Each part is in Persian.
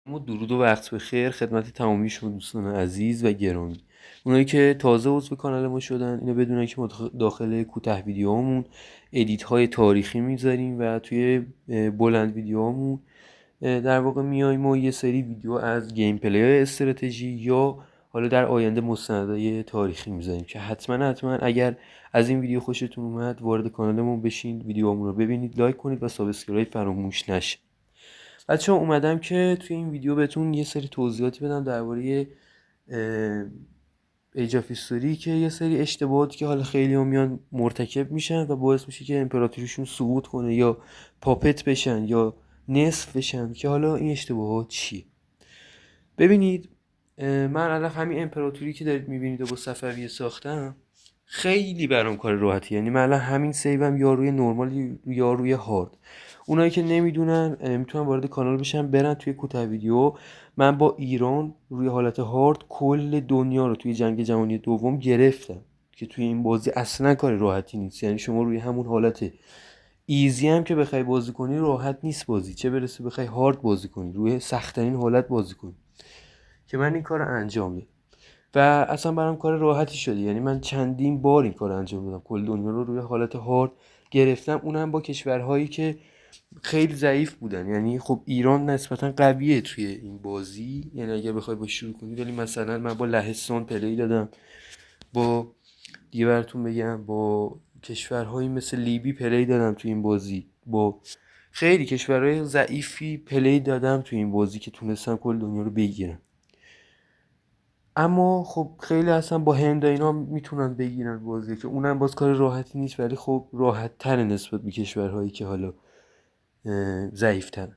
درود و وقت بخیر خدمت تمامی شما دوستان عزیز و گرامی. اونایی که تازه عضو کانال ما شدن اینو بدونن که ما داخل کوتاه ویدیوهامون ادیت های تاریخی میذاریم و توی بلند ویدیوهامون در واقع میایم و یه سری ویدیو از گیم پلی های استراتژی یا حالا در آینده مستندهای تاریخی میذاریم که حتما اگر از این ویدیو خوشتون اومد وارد کانالمون بشین، ویدیوهامون رو ببینید، لایک کنید و سابسکرایب فراموش نشه. بچه ها اومدم که توی این ویدیو بهتون یه سری توضیحاتی بدم درباره ایج آف هیستوری که یه سری اشتباهاتی که حالا خیلی هم میان مرتکب میشن و باعث میشه که امپراتوریشون سقوط کنه یا پاپت بشن یا نصف بشن. که حالا این اشتباهات چیه؟ ببینید، من الان همین امپراتوری که دارید میبینید و با صفویه ساختم خیلی برام کار راحتی. یعنی من الان همین سیوم یا روی نرمال یا روی هارد. اونایی که نمیدونن میتونن وارد کانال بشن، برن توی کوتاه ویدیو. من با ایران روی حالت هارد کل دنیا رو توی جنگ جهانی دوم گرفتم که توی این بازی اصلا کار راحتی نیست. یعنی شما روی همون حالت ایزی هم که بخوای بازی کنی راحت نیست بازی، چه برسه بخوای هارد بازی کنی، روی سخت‌ترین حالت بازی کنی. که من این کار رو انجام دادم و اصلا برام کار راحتی شده. یعنی من چندین بار این کار انجام دادم، کل دنیا رو روی حالت هارد گرفتم، اونم با کشورهایی که خیلی ضعیف بودن. یعنی خب ایران نسبتا قویه توی این بازی، یعنی اگر بخوای با شروع کنی، ولی مثلا من با لهستان پلی دادم، با دیگه براتون بگم با کشورهایی مثل لیبی پلی دادم توی این بازی، با خیلی کشورهای ضعیفی پلی دادم توی این بازی که تونستم کل دنیا رو بگیرم. اما خب خیلی اصلا با هند اینا میتونن بگیرن بازی، که اونم باز کار راحتی نیست، ولی خب راحت تر نسبت به کشورهایی که حالا ضعیف تر.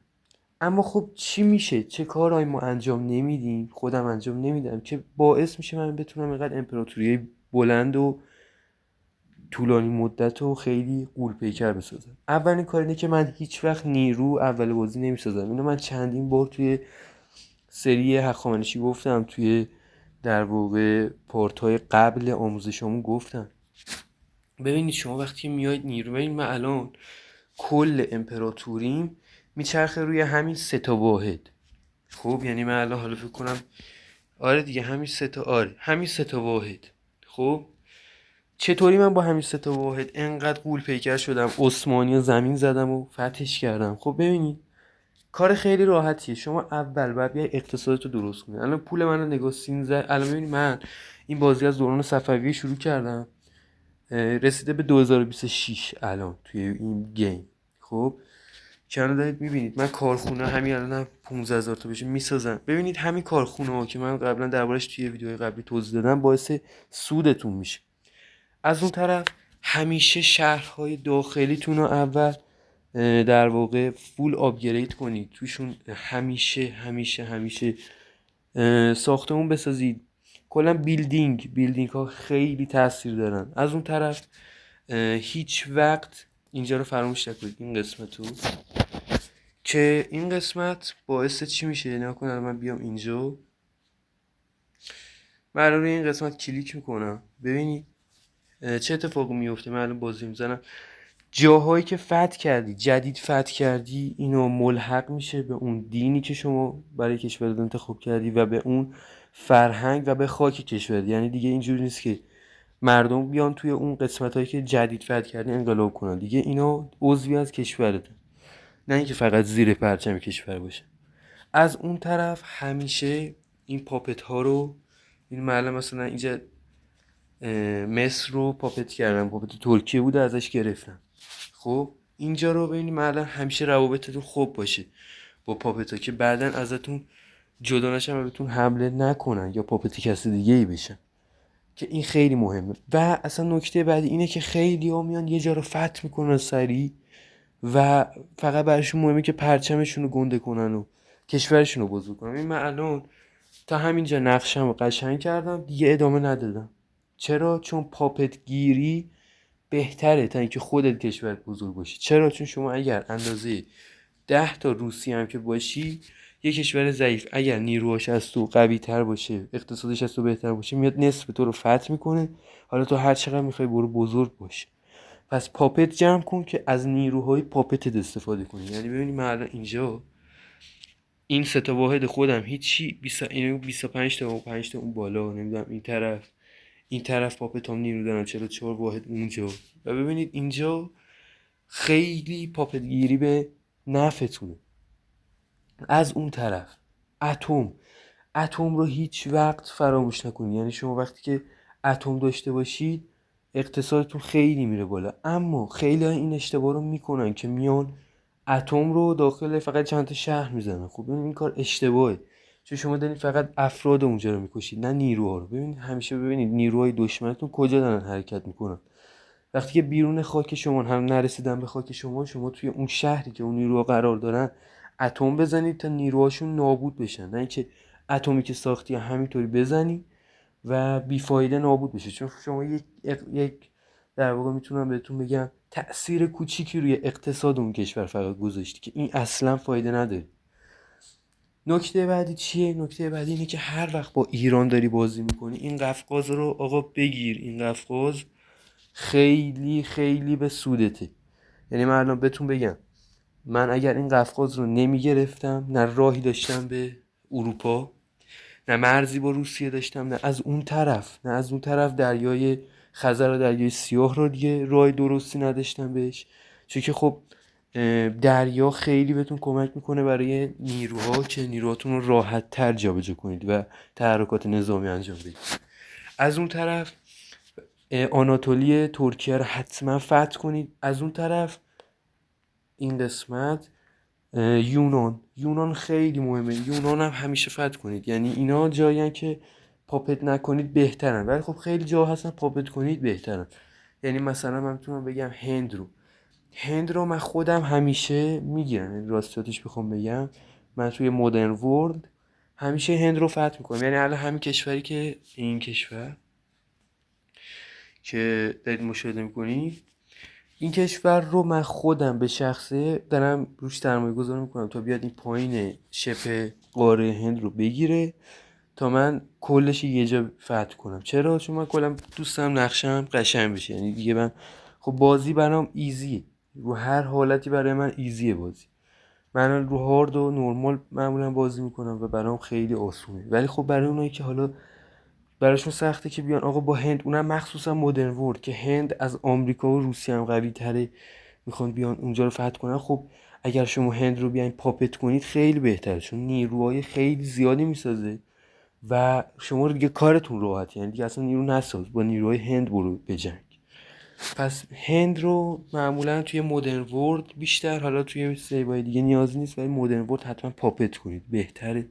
اما خب چی میشه؟ چه کارهایی ما انجام نمیدیم، خودم انجام نمیدم، که باعث میشه من بتونم اینقدر امپراتوری بلند و طولانی مدت و خیلی غول پیکر بسازم؟ اولین کار اینه که من هیچ وقت نیرو اول بازی نمیسازم. اینو من چندین بار توی سری هخامنشی گفتم، توی در واقع پارت‌های قبل آموزشامون گفتم. ببینید شما وقتی میاید نیرو، ببین من الان کل امپراتوریم میچرخه روی همین سه تا واحد. خب یعنی من الان حالا فکر کنم آره دیگه همین سه تا، آره همین سه تا واحد. خب چطوری من با همین سه تا واحد انقدر غول پیکر شدم، عثمانی زمین زدم و فتحش کردم؟ خب ببینید کار خیلی راحتیه. شما اول باید بیای اقتصادتو درست کنی. الان پول منو نگاه، 13. الان ببینید من این بازی از دوران صفویه شروع کردم، رسیده به 2026 الان توی این گیم. خب که الان دارید میبینید من کارخونه همین الان 15,000 تا بشه میسازم. ببینید همین کارخونه ها که من قبلا دربارش توی ویدیوهای قبلی توضیح دادم باعث سودتون میشه. از اون طرف همیشه شهرهای داخلیتون رو اول در واقع فول آپگرید کنید، توشون همیشه ساختمون بسازید. کلا بیلدینگ ها خیلی تاثیر دارن. از اون طرف هیچ وقت اینجا رو فراموش نکنید، این قسمت رو، که این قسمت باعث چی میشه؟ نکنه من بیام اینجا، من روی این قسمت کلیک میکنم، ببینید چه اتفاقی میفته. من الان بازی میزنم، جاهایی که فتح کردی، جدید فتح کردی، اینو ملحق میشه به اون دینی که شما برای کشورت انتخاب کردی و به اون فرهنگ و به خاک کشورت. یعنی دیگه اینجوری نیست که مردم بیان توی اون قسمت هایی که جدید فتح کردی انقلاب کنن. دیگه اینا عضوی از کشورت، نه اینکه فقط زیر پرچم کشور باشه. از اون طرف همیشه این پاپت ها رو، این معلم مثلا اینجا مصر رو پاپت کردم، پاپت ترکیه بوده ازش گرفتم. خب اینجا رو ببینید معلم همیشه روابطتون خوب باشه با پاپت ها، که بعدا ازتون جدا نشن و بهتون حمله نکنن یا پاپت کسی دیگه ای بشن، که این خیلی مهمه. و اصلا نکته بعدی اینه که خیلی ها میان یه جا رو فتح میکنن سریع و فقط براشون مهمه که پرچمشون رو گنده کنن و کشورشون رو بزرگ کنن. این من الان تا همینجا نقشم رو قشنگ کردم، دیگه ادامه ندادم. چرا؟ چون پاپت گیری بهتره تا اینکه خودت کشورت بزرگ باشی. چرا؟ چون شما اگر اندازه 10 تا روسی هم که باشی، یه کشور ضعیف اگر نیروهاش از تو قوی تر باشه، اقتصادش از تو بهتر باشه، میاد نصف تو رو فتح میکنه. حالا تو هر چقدر میخوای برو بزرگ باشه. پس پاپت جمع کن که از نیروهای پاپتت استفاده کنی. یعنی ببینید من الان اینجا این سه تا واحد خودم هیچی، 25 تا و 5 تا اون بالا، نمیدونم این طرف پاپت هم نیرو دارن 44 واحد اونجا. و ببینید اینجا خیلی پاپت گیری به نفعتونه. از اون طرف اتم رو هیچ وقت فراموش نکنید. یعنی شما وقتی که اتم داشته باشید اقتصادتون خیلی میره بالا. اما خیلی ها این اشتباه رو میکنن که میان اتم رو داخل فقط چند تا شهر میزنن. خب ببینید این کار اشتباهه، چون شما دارید فقط افراد اونجا رو میکشید نه نیروها رو. ببینید همیشه ببینید نیروهای دشمنتون کجا دارن حرکت میکنن. وقتی که بیرون خاک شما هم نرسیدن به خاک شما توی اون شهری که اون نیروها قرار دارن اتم بزنید تا نیروهاشون نابود بشن، نه اینکه اتمی که ساختی همینطوری بزنی و بیفایده نابود بشه. چون شما یک در واقع میتونم بهتون بگم تأثیر کوچیکی روی اقتصاد اون کشور فقط گذاشتی که این اصلا فایده نداره. نکته بعدی چیه؟ نکته بعدی اینه که هر وقت با ایران داری بازی میکنی این قفقاز رو آقا بگیر. این قفقاز خیلی خیلی به سودته. یعنی من الان بهتون بگم من اگر این قفقاز رو نمیگرفتم نه راهی داشتم به اروپا، نه مرزی با روسیه داشتم، نه از اون طرف دریای خزر و دریای سیاه رو دیگه راه درستی نداشتم بهش. چون که خب دریا خیلی بهتون کمک میکنه برای نیروها که نیروهاتون رو راحت تر جابجا کنید و تحرکات نظامی انجام بدید. از اون طرف آناتولی ترکیه رو حتما فتح کنید. از اون طرف این قسمت یونان خیلی مهمه. یونان هم همیشه فتح کنید. یعنی اینا جایین که پاپت نکنید بهترن، ولی خب خیلی جا هستن پاپت کنید بهترن. یعنی مثلا من میتونم بگم هند رو من خودم همیشه میگیرم. یعنی راستیاتش بخوام بگم من توی مدرن ورلد همیشه هند رو فتح میکنم. یعنی الان همین کشوری که این کشور که دارید مشاهده میکنید این کشور رو من خودم به شخصه دارم روش سرمایه گذاری میکنم تا بیاد این پایین شبه قاره هند رو بگیره تا من کلش یه جا فتح کنم. چرا؟ چون من کلا دوستم نقشم قشنگ بشه. یعنی دیگه من خب بازی برام ایزیه، رو هر حالتی برای من ایزیه بازی. من رو هارد و نورمال معمولا بازی میکنم و برام خیلی آسونه. ولی خب برای اونایی که حالا براشون سخته که بیان آقا با هند، اونم مخصوصا مدرن ورد که هند از آمریکا و روسیه هم قوی تره، میخوان بیان اونجا رو فتح کنن. خب اگر شما هند رو بیاین پاپت کنید خیلی بهتره، چون نیروهای خیلی زیادی میسازه و شما دیگه کارتون راحت. یعنی دیگه اصلا نیرو نساز، با نیروهای هند برو بجنگ. پس هند رو معمولا توی مدرن ورد بیشتر، حالا توی سیبای دیگه نیازی نیست، ولی مدرن ورد حتما پاپت کنید بهتره.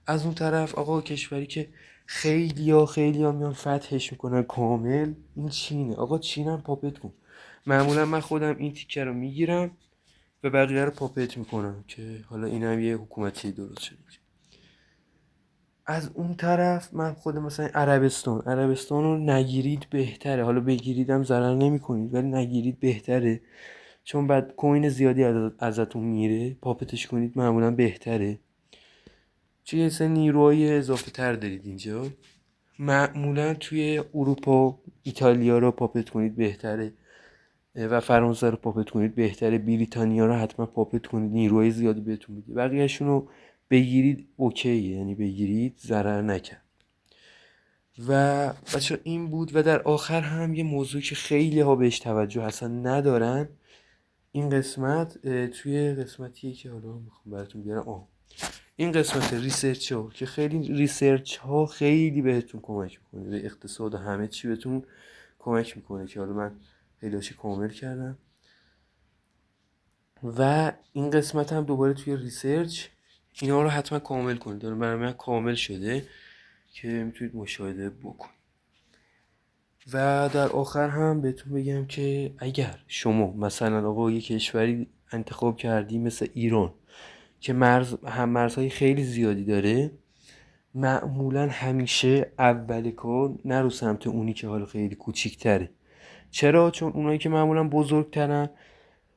از اون طرف آقا کشوری که خیلی ها میان فتحش میکنن کامل این چینه. آقا چینم پاپت کن. معمولا من خودم این تیکه رو میگیرم و بقیه رو پاپت میکنم که حالا اینم یه حکومتی درست شده. از اون طرف من خودم مثلا عربستان رو نگیرید بهتره. حالا بگیریدم ضرر نمیکنید ولی نگیرید بهتره، چون بعد کوین زیادی ازتون میره. پاپتش کنید معمولا بهتره، چون یه سری نیروهای اضافه تر دارید اینجا. معمولا توی اروپا ایتالیا رو پاپت کنید بهتره و فرانسه رو پاپت کنید بهتره. بریتانیا رو حتما پاپت کنید، نیروهای زیادی بهتون میده. بقیه‌شون رو بگیرید اوکیه، یعنی بگیرید ضرر نکرد. و بچه این بود. و در آخر هم یه موضوع که خیلی ها بهش توجه اصلا ندارن این قسمت، توی قسمتیه که حالا میخوام براتون بیارم این قسمت ریسرچ ها که خیلی ریسرچ ها خیلی بهتون کمک میکنه به اقتصاد و همه چی بهتون کمک میکنه که حالا من خیلی‌هاش کامل کردم. و این قسمت هم دوباره توی ریسرچ اینا رو حتما کامل کنید. داره برای من کامل شده که میتونید مشاهده بکنید. و در آخر هم بهتون بگم که اگر شما مثلا آقا یه کشوری انتخاب کردی مثل ایران که مرزهای خیلی زیادی داره، معمولا همیشه اول کار نرو سمت اونی که حالا خیلی کوچیک‌تره. چرا؟ چون اونایی که معمولا بزرگترن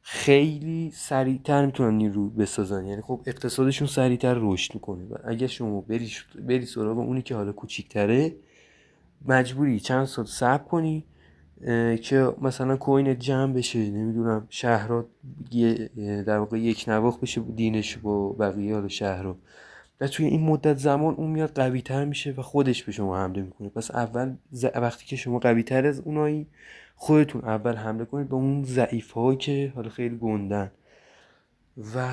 خیلی سریعتر میتونن نیرو بسازن. یعنی خب اقتصادشون سریعتر رشد میکنه و اگه شما بری سراغ اونی که حالا کوچیک‌تره مجبوری چند سال صبر کنی که مثلا کوین جمع بشه، نمیدونم شهرها در واقع یک نواخت بشه دینش با بقیه حالا شهرها، و توی این مدت زمان اون میاد قوی تر میشه و خودش به شما حمله میکنه. پس اول وقتی که شما قوی تر از اونایی، خودتون اول حمله کنید به اون ضعیف هایی که حالا خیلی گندن. و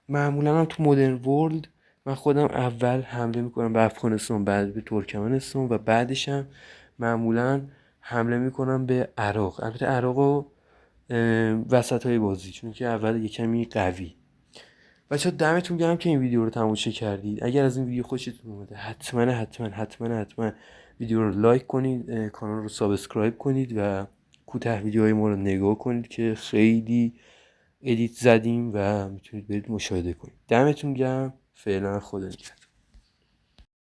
معمولا هم تو مدرن ورلد من خودم اول حمله میکنم به افغانستان، بعد به ترکمنستان و بعدش هم معمولا حمله میکنم به عراق. البته عراق وسط های بازی، چون که اول یه کمی قوی. بچه ها دمتون گرم که این ویدیو رو تماشا کردید. اگر از این ویدیو خوشتون اومده حتما ویدیو رو لایک کنید، کانال رو سابسکرایب کنید و کوتاه ویدیوهای ما رو نگاه کنید که خیلی ادیت زدیم و میتونید برید مشاهده کنید. دمتون گرم. فعلا خدا نگهدار.